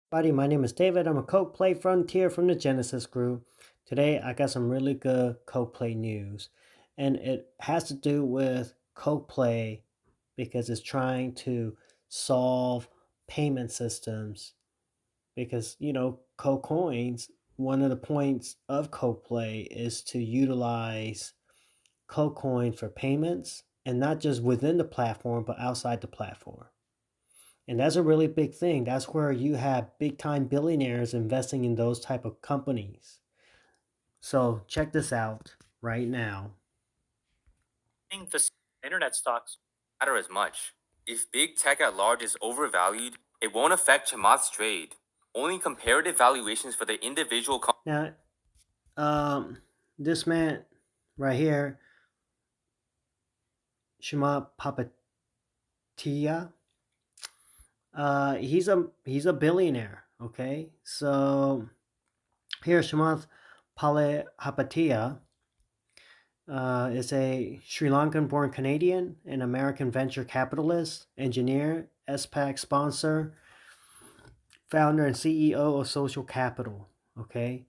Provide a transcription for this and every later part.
Buddy, my name is David. I'm a Play Frontier from the Genesis Group. Today, I got some really good Play news, and it has to do with Play because it's trying to solve payment systems. Because Coins. One of the points of Play is to utilize Coin for payments, and not just within the platform, but outside the platform. And that's a really big thing. That's where you have big time billionaires investing in those type of companies. So check this out right now. Think the internet stocks matter as much. If big tech at large is overvalued, it won't affect Chamath's trade. Only comparative valuations for the individual Now, this man right here, Shima Papatia, he's a billionaire. Okay, so here Shamath Palihapitiya is a Sri Lankan born Canadian and American venture capitalist, engineer, SPAC sponsor, founder, and CEO of Social Capital. Okay.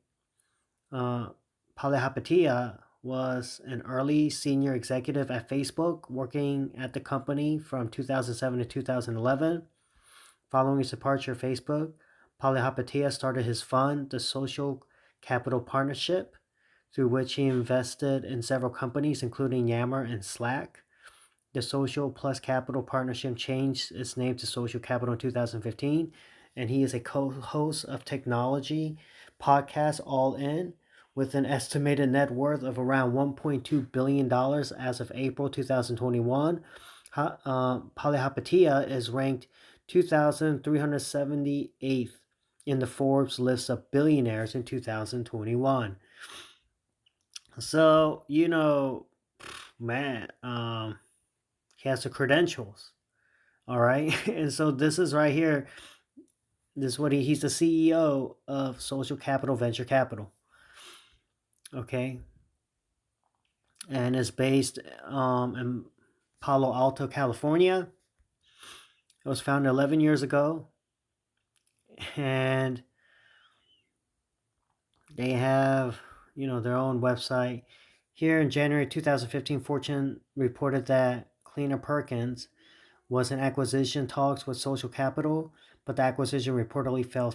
Palihapitiya was an early senior executive at Facebook, working at the company from 2007 to 2011. Following his departure from Facebook, Palihapitiya started his fund, the Social Capital Partnership, through which he invested in several companies, including Yammer and Slack. The Social Plus Capital Partnership changed its name to Social Capital in 2015, and he is a co-host of technology podcast All In, with an estimated net worth of around $1.2 billion as of April 2021. Palihapitiya is ranked 2,378th in the Forbes list of billionaires in 2021. So, man, he has the credentials. All right. And so this is right here. This is what he's the CEO of Social Capital Venture Capital. Okay. And is based in Palo Alto, California. It was founded 11 years ago. And they have, their own website. Here in January 2015, Fortune reported that Cleaner Perkins was in acquisition talks with Social Capital, but the acquisition reportedly fell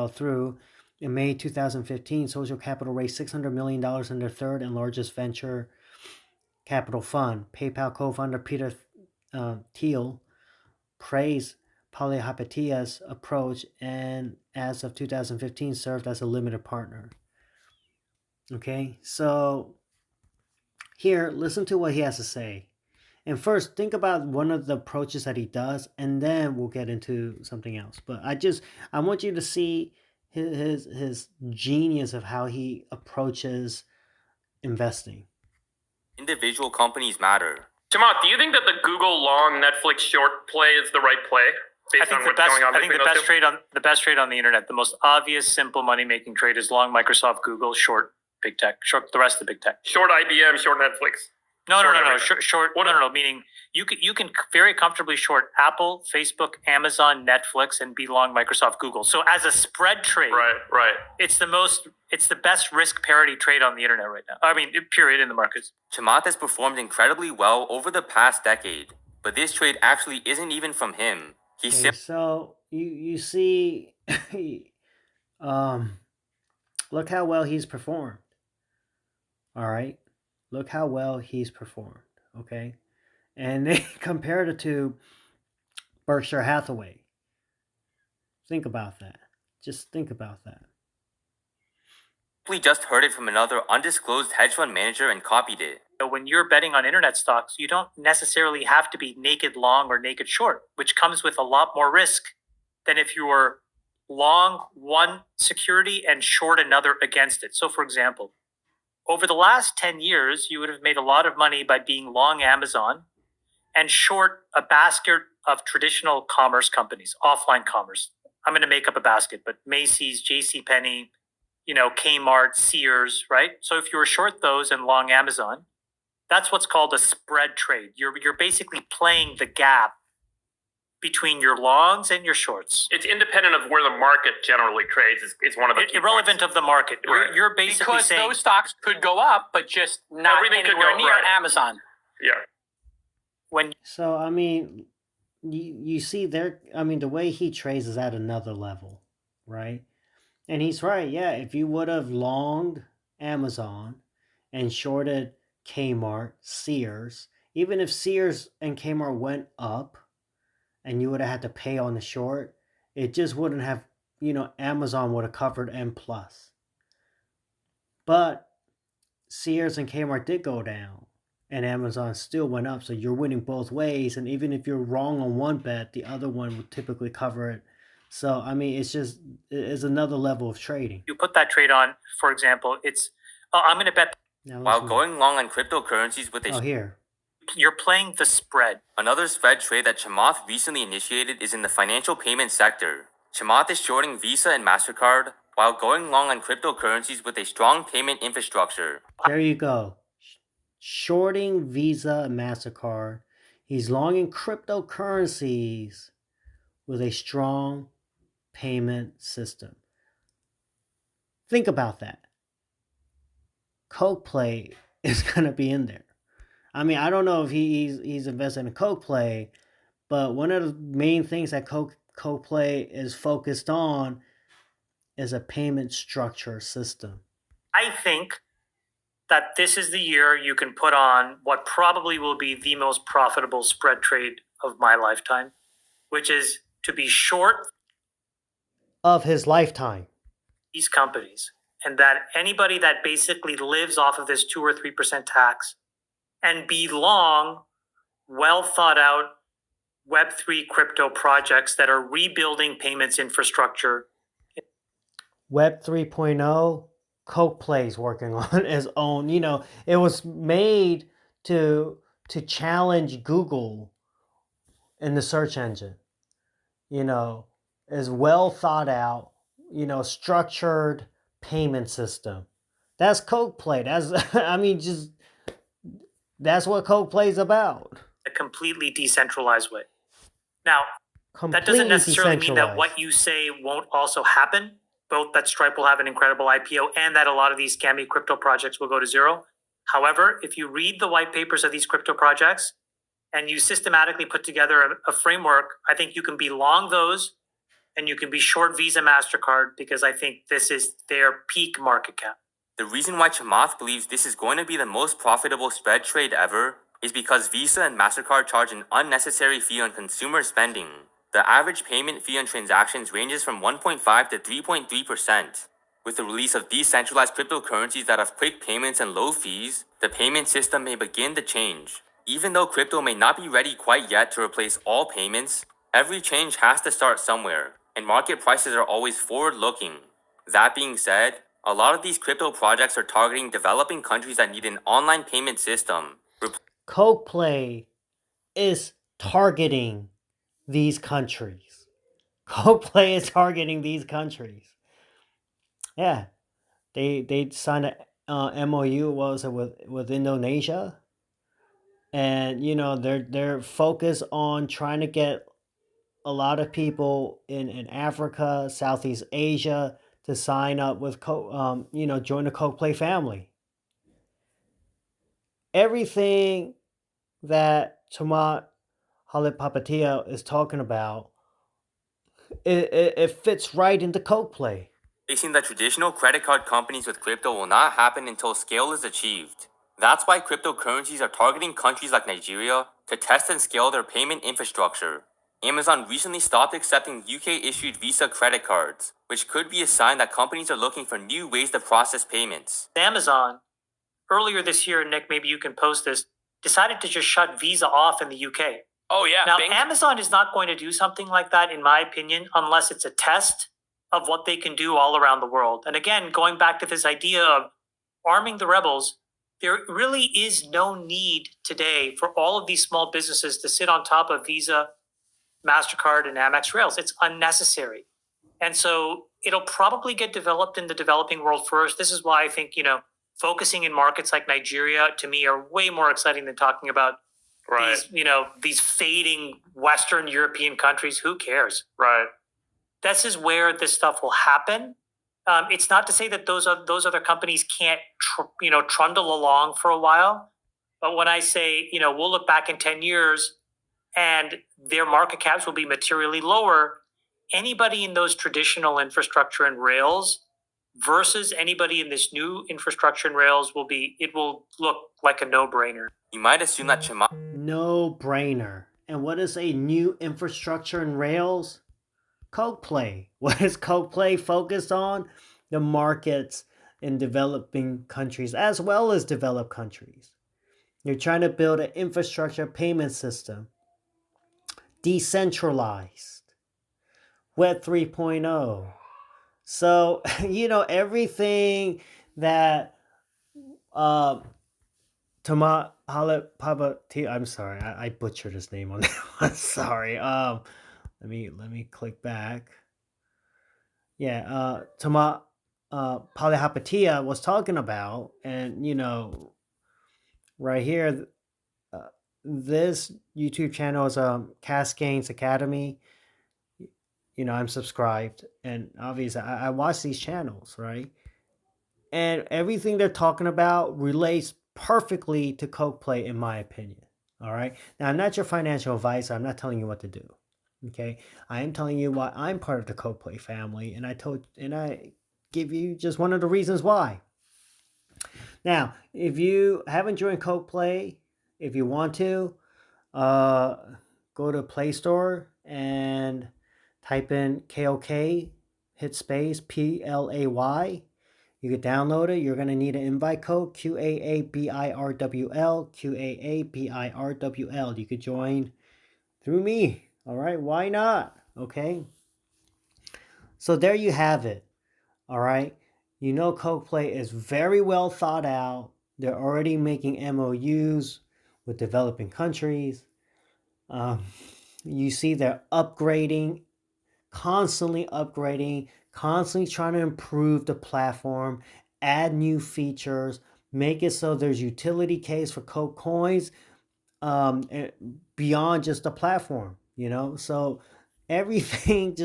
through. In May 2015, Social Capital raised $600 million in their third and largest venture capital fund. PayPal co-founder Peter Thiel praised Palihapitiya's approach, and as of 2015 served as a limited partner. Okay, so here, listen to what he has to say. And first, think about one of the approaches that he does, and then we'll get into something else. But I want you to see his genius of how he approaches investing. individual companies matter. Chamath, do you think that the Google long Netflix short play is the right play? I think the best trade on the internet, the most obvious, simple money making trade is long Microsoft, Google, short big tech, short the rest of the big tech. Short IBM, short Netflix. No. Short. No. Meaning you can very comfortably short Apple, Facebook, Amazon, Netflix, and be long Microsoft, Google. So as a spread trade, right. It's the best risk parity trade on the internet right now. I mean, period, in the markets. Chamath has performed incredibly well over the past decade, but this trade actually isn't even from him. Okay, so you see, um, look how well he's performed. All right, look how well he's performed. Okay, and they compared it to Berkshire Hathaway. Think about that. Just think about that. We just heard it from another undisclosed hedge fund manager and copied it. When you're betting on internet stocks, you don't necessarily have to be naked long or naked short, which comes with a lot more risk than if you were long one security and short another against it. So, for example, over the last 10 years, you would have made a lot of money by being long Amazon and short a basket of traditional commerce companies, offline commerce. I'm going to make up a basket, but Macy's, JCPenney, Kmart, Sears, right? So if you were short those and long Amazon, that's what's called a spread trade. You're basically playing the gap between your longs and your shorts. It's independent of where the market generally trades. Is one of the irrelevant of the market. Right. You're basically because saying those stocks could go up, but just not Everything could anywhere go, near right. Amazon. Yeah. So I mean, you see there. I mean, the way he trades is at another level, right? And he's right. Yeah, if you would have longed Amazon and shorted Kmart, Sears, even if Sears and Kmart went up, and you would have had to pay on the short, it just wouldn't have. Amazon would have covered M plus. But Sears and Kmart did go down, and Amazon still went up. So you're winning both ways. And even if you're wrong on one bet, the other one would typically cover it. So I mean, it's another level of trading. you put that trade on, for example, it's I'm going to bet While going long on cryptocurrencies with a here. you're playing the spread. Another spread trade that Chamath recently initiated is in the financial payment sector. Chamath is shorting Visa and MasterCard while going long on cryptocurrencies with a strong payment infrastructure. There you go. Shorting Visa and MasterCard. He's long in cryptocurrencies with a strong payment system. Think about that. KOK-PLAY is going to be in there. I mean, I don't know if he's invested in KOK-PLAY, but one of the main things that KOK-PLAY is focused on is a payment structure system. I think that this is the year you can put on what probably will be the most profitable spread trade of my lifetime, which is to be short of his lifetime. These companies, and that anybody that basically lives off of this 2 or 3% tax and be long, well thought out Web3 crypto projects that are rebuilding payments infrastructure. Web 3.0, KOK-PLAY's working on his own. It was made to challenge Google in the search engine. Is well thought out, structured payment system. That's KOK-PLAY. That's what KOK-PLAY is about. A completely decentralized way. Now, that doesn't necessarily mean that what you say won't also happen, both that Stripe will have an incredible IPO and that a lot of these scammy crypto projects will go to zero. However, if you read the white papers of these crypto projects and you systematically put together a framework, I think you can be long those and you can be short Visa, MasterCard, because I think this is their peak market cap. The reason why Chamath believes this is going to be the most profitable spread trade ever is because Visa and MasterCard charge an unnecessary fee on consumer spending. The average payment fee on transactions ranges from 1.5 to 3.3%. With the release of decentralized cryptocurrencies that have quick payments and low fees, the payment system may begin to change. Even though crypto may not be ready quite yet to replace all payments, every change has to start somewhere, and market prices are always forward-looking. That being said, a lot of these crypto projects are targeting developing countries that need an online payment system. KOK-PLAY is targeting these countries. KOK-PLAY is targeting these countries. Yeah, they signed a MOU. What was it with Indonesia? And they're focused on trying to get a lot of people in Africa, Southeast Asia to sign up with join the KOK-PLAY family. Everything that Chamath Palihapitiya is talking about, it fits right into KOK-PLAY. Facing the traditional credit card companies with crypto will not happen until scale is achieved. That's why cryptocurrencies are targeting countries like Nigeria to test and scale their payment infrastructure. Amazon recently stopped accepting UK-issued Visa credit cards, which could be a sign that companies are looking for new ways to process payments. Amazon, earlier this year, Nick, maybe you can post this, decided to just shut Visa off in the UK. Oh, yeah. Now, Amazon is not going to do something like that, in my opinion, unless it's a test of what they can do all around the world. And again, going back to this idea of arming the rebels, there really is no need today for all of these small businesses to sit on top of Visa, MasterCard, and Amex rails. It's unnecessary. And so it'll probably get developed in the developing world first. This is why I think, focusing in markets like Nigeria, to me, are way more exciting than talking about Right. these fading Western European countries. Who cares? Right. This is where this stuff will happen. It's not to say that those other companies can't trundle along for a while, but when I say we'll look back in 10 years and their market caps will be materially lower, anybody in those traditional infrastructure and rails versus anybody in this new infrastructure and rails it will look like a no-brainer. You might assume that Chamath No brainer. And what is a new infrastructure and rails? KOK-PLAY. What is KOK-PLAY focused on? The markets in developing countries as well as developed countries. You're trying to build an infrastructure payment system, decentralized, Web 3.0. So, everything that I'm sorry, I butchered his name on that one. Sorry. Let me click back. Yeah, Palihapatia was talking about, and right here, this YouTube channel is Cascades Academy. I'm subscribed, and obviously I watch these channels, right? And everything they're talking about relates perfectly to KOK-PLAY, in my opinion. All right. Now, I'm not your financial advisor. I'm not telling you what to do. Okay. I am telling you why I'm part of the KOK-PLAY family, and I give you just one of the reasons why. Now, if you haven't joined KOK-PLAY, if you want to, go to Play Store and type in KOK, hit space PLAY. You can download it. You're going to need an invite code, QAABIRWL, QAABIRWL. You could join through me. All right. Why not? Okay. So there you have it. All right. KOK-PLAY is very well thought out. They're already making MOUs with developing countries. You see they're constantly upgrading, constantly trying to improve the platform, add new features, make it so there's utility case for Coke coins beyond just the platform, So everything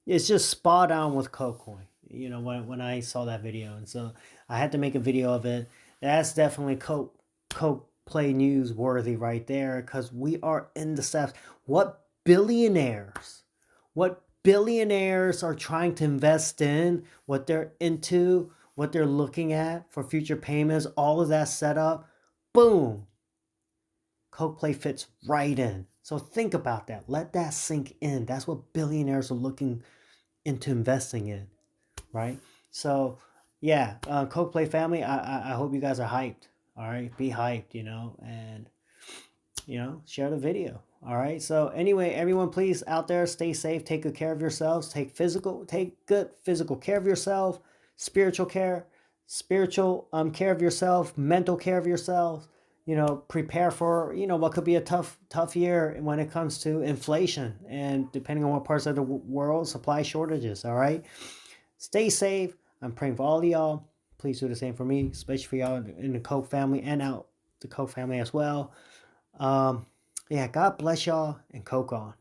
it's just spot on with Coke coin, when I saw that video. And so I had to make a video of it. That's definitely KOK-PLAY News worthy right there, because we are in the steps. What billionaires are trying to invest in, what they're into, what they're looking at for future payments, all of that set up, boom, KOK-PLAY fits right in. So think about that. Let that sink in. That's what billionaires are looking into investing in, right? So yeah, KOK-PLAY family, I hope you guys are hyped. All right, be hyped, and share the video. All right. So anyway, everyone, please out there, stay safe, take good care of yourselves, take good physical care of yourself, spiritual care of yourself, mental care of yourself. Prepare for what could be a tough year when it comes to inflation, and depending on what parts of the world, supply shortages. All right. Stay safe. I'm praying for all of y'all. Please do the same for me, especially for y'all in the Coke family and out the Coke family as well. Yeah, God bless y'all, and Coke on.